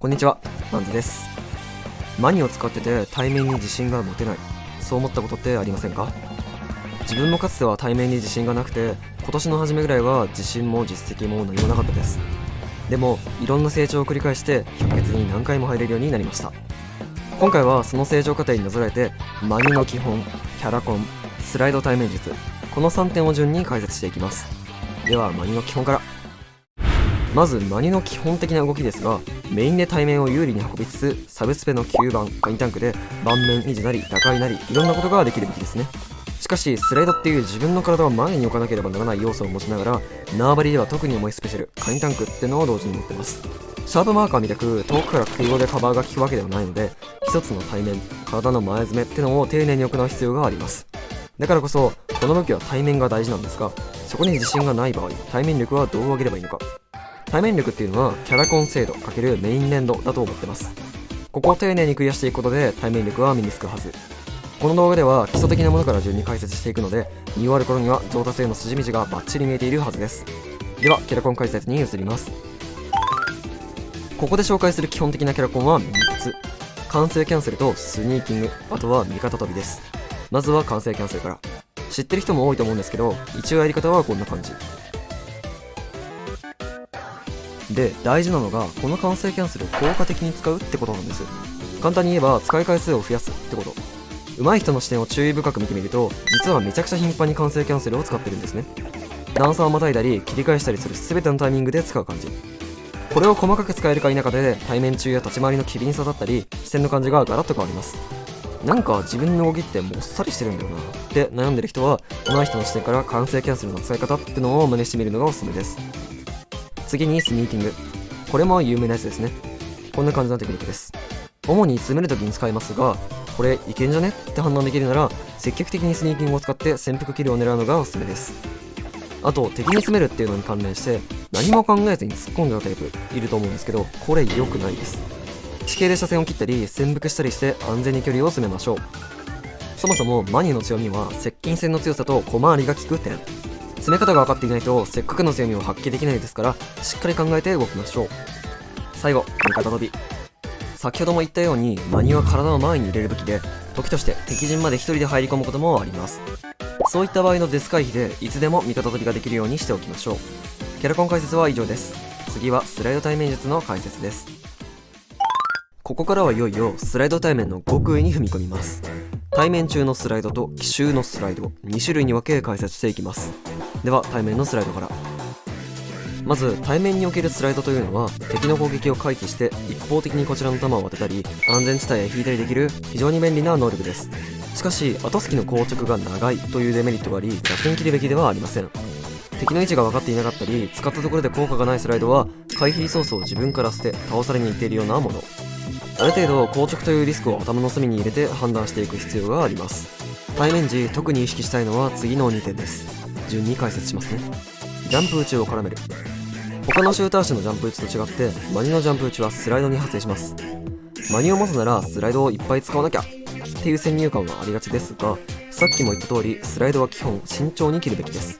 こんにちは、マンズです。マニを使ってて対面に自信が持てない、そう思ったことってありませんか？自分もかつては対面に自信がなくて、今年の初めぐらいは自信も実績も何もなかったです。でもいろんな成長を繰り返して百決に何回も入れるようになりました。今回はその成長過程になぞらえて、マニの基本、キャラコン、スライド対面術、この3点を順に解説していきます。ではマニの基本から。まずマニの基本的な動きですが、メインで対面を有利に運びつつ、サブスペの9番カニタンクで盤面維持なり打開なりいろんなことができるべきですね。しかしスライドっていう自分の体を前に置かなければならない要素を持ちながら、縄張りでは特に重いスペシャルカニタンクってのを同時に持ってます。シャープマーカーみたく遠くから空語でカバーが効くわけではないので、一つの対面、体の前詰めってのを丁寧に行う必要があります。だからこそこの武器は対面が大事なんですが、そこに自信がない場合、対面力はどう上げればいいのか。対面力っていうのはキャラコン精度×メイン連動だと思ってます。ここを丁寧にクリアしていくことで対面力は身につくはず。この動画では基礎的なものから順に解説していくので、見終わる頃には上達への筋道がバッチリ見えているはずです。ではキャラコン解説に移ります。ここで紹介する基本的なキャラコンは3つ。完成キャンセルとスニーキング、あとは味方飛びです。まずは完成キャンセルから。知ってる人も多いと思うんですけど、一応やり方はこんな感じで、大事なのがこの完成キャンセルを効果的に使うってことなんです。簡単に言えば使い回数を増やすってこと。上手い人の視点を注意深く見てみると、実はめちゃくちゃ頻繁に完成キャンセルを使ってるんですね。段差をまたいだり切り返したりする全てのタイミングで使う感じ。これを細かく使えるか否かで対面中や立ち回りの機敏さだったり視点の感じがガラッと変わります。なんか自分の動きってもっさりしてるんだよなって悩んでる人は、上手い人の視点から完成キャンセルの使い方ってのを真似してみるのがおすすめです。次にスニーキング。これも有名なやつですね。こんな感じのテクニックです。主に詰める時に使いますが、これいけんじゃねって判断できるなら、積極的にスニーキングを使って潜伏キルを狙うのがおすすめです。あと敵に詰めるっていうのに関連して、何も考えずに突っ込んじゃうタイプいると思うんですけど、これ良くないです。地形で車線を切ったり潜伏したりして安全に距離を詰めましょう。そもそもマニの強みは接近戦の強さと小回りが効く点。詰め方が分かっていないとせっかくの強みを発揮できないですから、しっかり考えて動きましょう。最後、味方飛び。先ほども言ったようにマニは体を前に入れるべきで、時として敵陣まで一人で入り込むこともあります。そういった場合のデス回避でいつでも味方飛びができるようにしておきましょう。キャラコン解説は以上です。次はスライド対面術の解説です。ここからはいよいよスライド対面の極意に踏み込みます。対面中のスライドと奇襲のスライド、2種類に分け解説していきます。では対面のスライドから。まず対面におけるスライドというのは、敵の攻撃を回避して一方的にこちらの弾を当てたり安全地帯へ引いたりできる非常に便利な能力です。しかし後隙の硬直が長いというデメリットがあり、逆転切るべきではありません。敵の位置が分かっていなかったり使ったところで効果がないスライドは、回避リソースを自分から捨て倒されに行っているようなもの。ある程度硬直というリスクを頭の隅に入れて判断していく必要があります。対面時特に意識したいのは次の2点です。順に解説しますね。ジャンプ打ちを絡める。他のシューター種のジャンプ打ちと違ってマニのジャンプ打ちはスライドに発生します。マニを持つならスライドをいっぱい使わなきゃっていう先入観がありがちですが、さっきも言った通りスライドは基本慎重に切るべきです。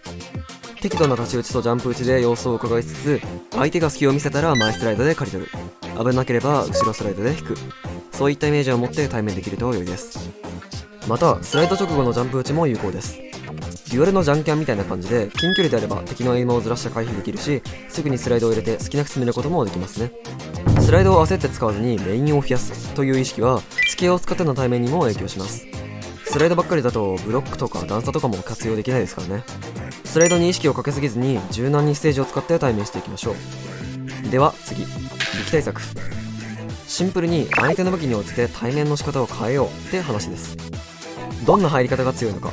適度な立ち打ちとジャンプ打ちで様子を伺いつつ、相手が隙を見せたら前スライドで刈り取る、危なければ後ろスライドで引く、そういったイメージを持って対面できると良いです。またスライド直後のジャンプ打ちも有効です。デュアルのジャンキャンみたいな感じで近距離であれば敵のエイムをずらして回避できるし、すぐにスライドを入れて好きなく詰めることもできますね。スライドを焦って使わずにメインを増やすという意識は地形を使っての対面にも影響します。スライドばっかりだとブロックとか段差とかも活用できないですからね。スライドに意識をかけすぎずに柔軟にステージを使って対面していきましょう。では次、武器対策。シンプルに相手の武器に応じて対面の仕方を変えようって話です。どんな入り方が強いのか、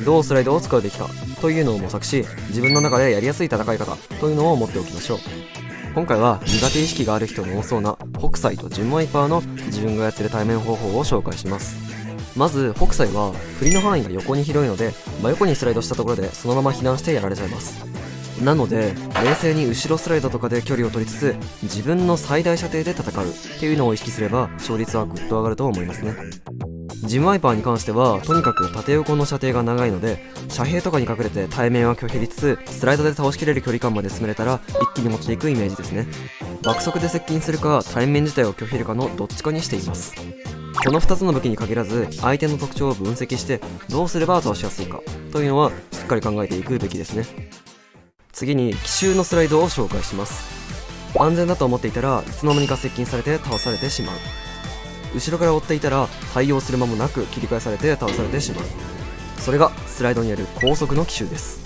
どうスライドを使うべきかというのを模索し、自分の中でやりやすい戦い方というのを持っておきましょう。今回は苦手意識がある人の多そうな北斎と純ワイパーの自分がやってる対面方法を紹介します。まず北斎は振りの範囲が横に広いので、真横にスライドしたところでそのまま避難してやられちゃいます。なので冷静に後ろスライドとかで距離を取りつつ自分の最大射程で戦うっていうのを意識すれば勝率はぐっと上がると思いますね。ジムワイパーに関してはとにかく縦横の射程が長いので、遮蔽とかに隠れて対面は拒否りつつ、スライドで倒しきれる距離感まで進めれたら一気に持っていくイメージですね。爆速で接近するか対面自体を拒否るかのどっちかにしています。この2つの武器に限らず、相手の特徴を分析してどうすれば倒しやすいかというのはしっかり考えていくべきですね。次に奇襲のスライドを紹介します。安全だと思っていたらいつの間にか接近されて倒されてしまう。後ろから追っていたら対応する間もなく切り返されて倒されてしまう。それがスライドにある高速の奇襲です。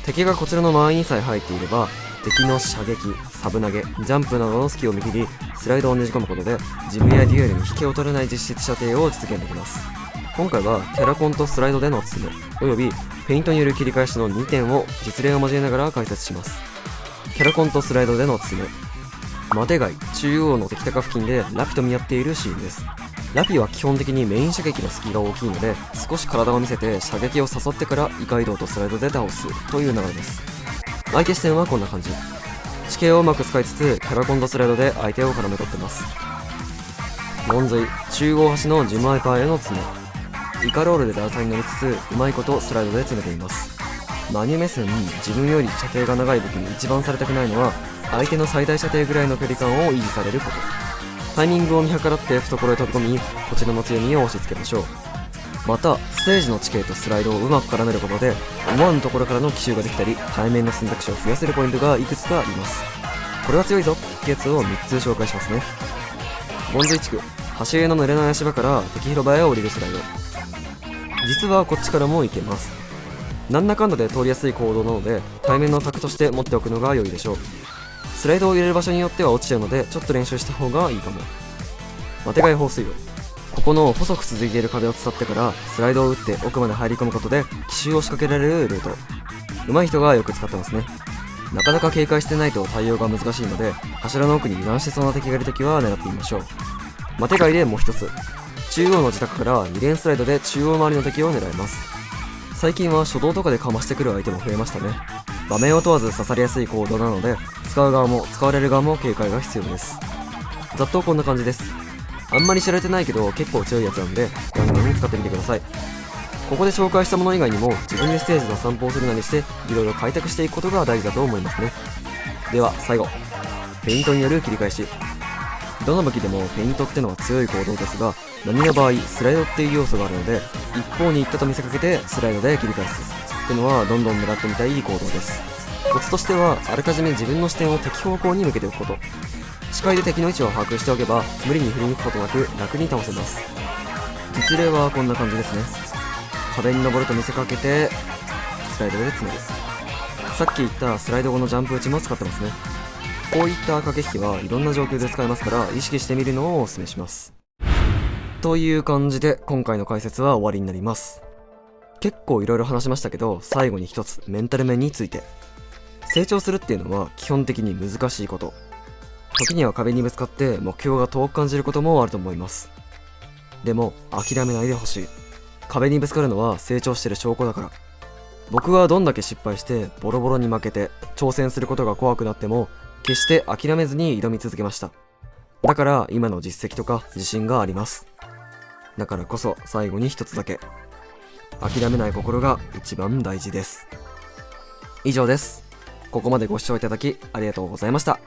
敵がこちらの間合いにさえ入っていれば、敵の射撃、サブ投げ、ジャンプなどの隙を見切り、スライドをねじ込むことで自分やデュエルに引けを取れない実質射程を実現できます。今回はキャラコンとスライドでの詰めおよびフェイントによる切り返しの2点を実例を交えながら解説します。キャラコンとスライドでの詰め、マテガイ中央の敵高付近でラピと見合っているシーンです。ラピは基本的にメイン射撃の隙が大きいので、少し体を見せて射撃を誘ってから異界動とスライドで倒すという流れです。相手視点はこんな感じ。地形をうまく使いつつキャラコンとスライドで相手を絡め取ってます。ゴンゾイ中央端のジムワイパーへの詰め、イカロールで段差に乗りつつうまいことスライドで詰めています。マニュ目線、自分より射程が長い武器に一番されたくないのは相手の最大射程ぐらいの距離感を維持されること。タイミングを見計らって懐へ飛び込み、こちらの強みを押し付けましょう。またステージの地形とスライドをうまく絡めることで思わぬところからの奇襲ができたり、対面の選択肢を増やせるポイントがいくつかあります。これは強いぞってやつを3つ紹介しますね。ゴンゾイ地区、橋上の濡れない足場から敵広場へ降りるスライド。実はこっちからも行けます。なんだかんだで通りやすい行動なので対面の卓として持っておくのが良いでしょう。スライドを入れる場所によっては落ちちゃうのでちょっと練習した方がいいかも。マテガイ放水路、ここの細く続いている壁を伝ってからスライドを打って奥まで入り込むことで奇襲を仕掛けられるルート。上手い人がよく使ってますね。なかなか警戒してないと対応が難しいので、柱の奥に油断してそうな敵がいるときは狙ってみましょう。マテガイでもう一つ、中央の自宅から2連スライドで中央周りの敵を狙います。最近は初動とかでかましてくる相手も増えましたね。場面を問わず刺されやすい行動なので、使う側も使われる側も警戒が必要です。ざっとこんな感じです。あんまり知られてないけど結構強いやつなんで、ガンガン使ってみてください。ここで紹介したもの以外にも自分でステージの散歩をするなりしていろいろ開拓していくことが大事だと思いますね。では最後、フェイントによる切り返し。どの武器でもフェイントってのは強い行動ですが、何の場合スライドっていう要素があるので、一方に行ったと見せかけてスライドで切り返すってのはどんどん狙ってみたい行動です。コツとしてはあらかじめ自分の視点を敵方向に向けておくこと。視界で敵の位置を把握しておけば無理に振り抜くことなく楽に倒せます。実例はこんな感じですね。壁に登ると見せかけてスライドで詰める。さっき言ったスライド後のジャンプ打ちも使ってますね。こういった駆け引きはいろんな状況で使えますから意識してみるのをお勧めします。という感じで今回の解説は終わりになります。結構いろいろ話しましたけど、最後に一つメンタル面について。成長するっていうのは基本的に難しいこと。時には壁にぶつかって目標が遠く感じることもあると思います。でも諦めないでほしい。壁にぶつかるのは成長してる証拠だから。僕はどんだけ失敗してボロボロに負けて挑戦することが怖くなっても決して諦めずに挑み続けました。だから今の実績とか自信があります。だからこそ最後に一つだけ、諦めない心が一番大事です。以上です。ここまでご視聴いただきありがとうございました。